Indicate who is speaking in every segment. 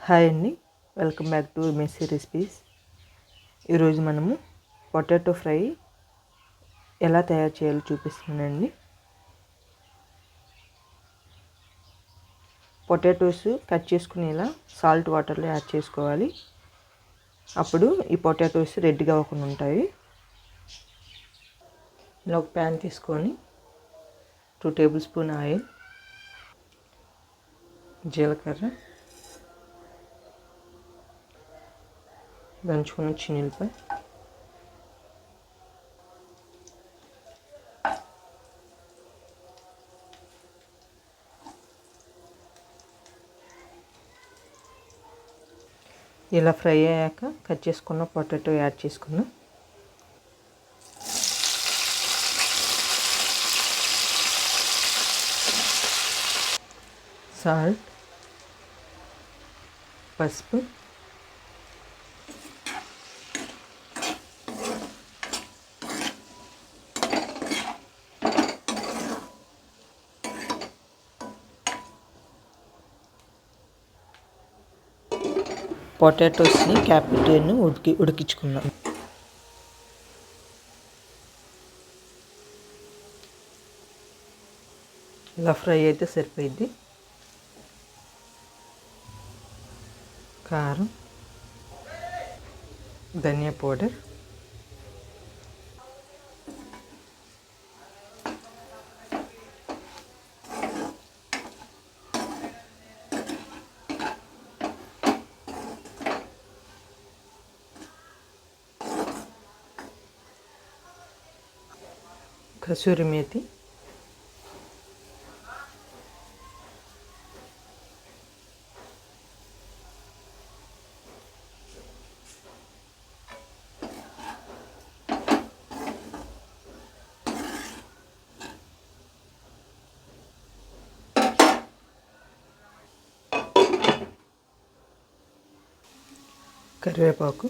Speaker 1: Hi అండి, welcome back to Messy Recipes. ఈరోజు మనము పొటాటో ఫ్రై ఎలా తయారు చేయాలో చూపిస్తున్నానండి. పొటాటోస్ కట్ చేసుకుని ఇలా సాల్ట్ వాటర్లో యాడ్ చేసుకోవాలి. అప్పుడు ఈ పొటాటోస్ రెడ్గా అవ్వకుండా ఉంటాయి. ఇలా ఒక ప్యాన్ తీసుకొని 2 టేబుల్ స్పూన్ ఆయిల్, జీలకర్ర, దంచుకున్న చిన్నులపై, ఇలా ఫ్రై అయ్యాక కట్ చేసుకున్న పొటాటో యాడ్ చేసుకున్నాం. సాల్ట్, పసుపు, పొటాటోస్ని క్యాప్సికమ్ని ఉడికించుకున్నాం. ఇలా ఫ్రై అయితే సరిపోయింది. కారం, ధనియా పౌడర్, కసూరి మేతి, కరివేపాకు,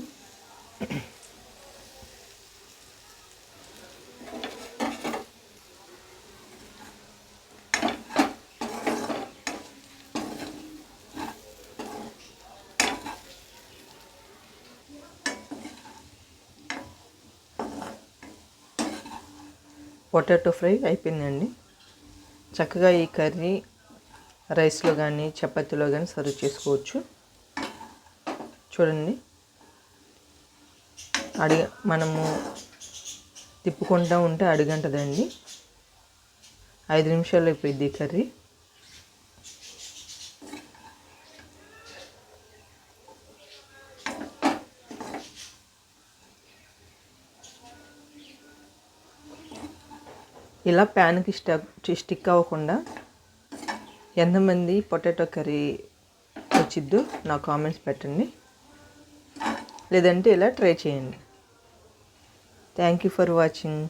Speaker 1: పొటాటో ఫ్రై అయిపోయిందండి. చక్కగా ఈ కర్రీ రైస్లో కానీ చపాతీలో కానీ సర్వ్ చేసుకోవచ్చు. చూడండి, మనము తిప్పుకుంటూ ఉంటే అడుగంటదండి. 5 నిమిషాలు అయిపోయింది ఈ కర్రీ. ఇలా ప్యాన్కి స్టిక్ అవ్వకుండా ఎంతమంది పొటాటో కర్రీ వచ్చిద్దో నా కామెంట్స్ పెట్టండి, లేదంటే ఇలా ట్రై చేయండి. Thank you for watching.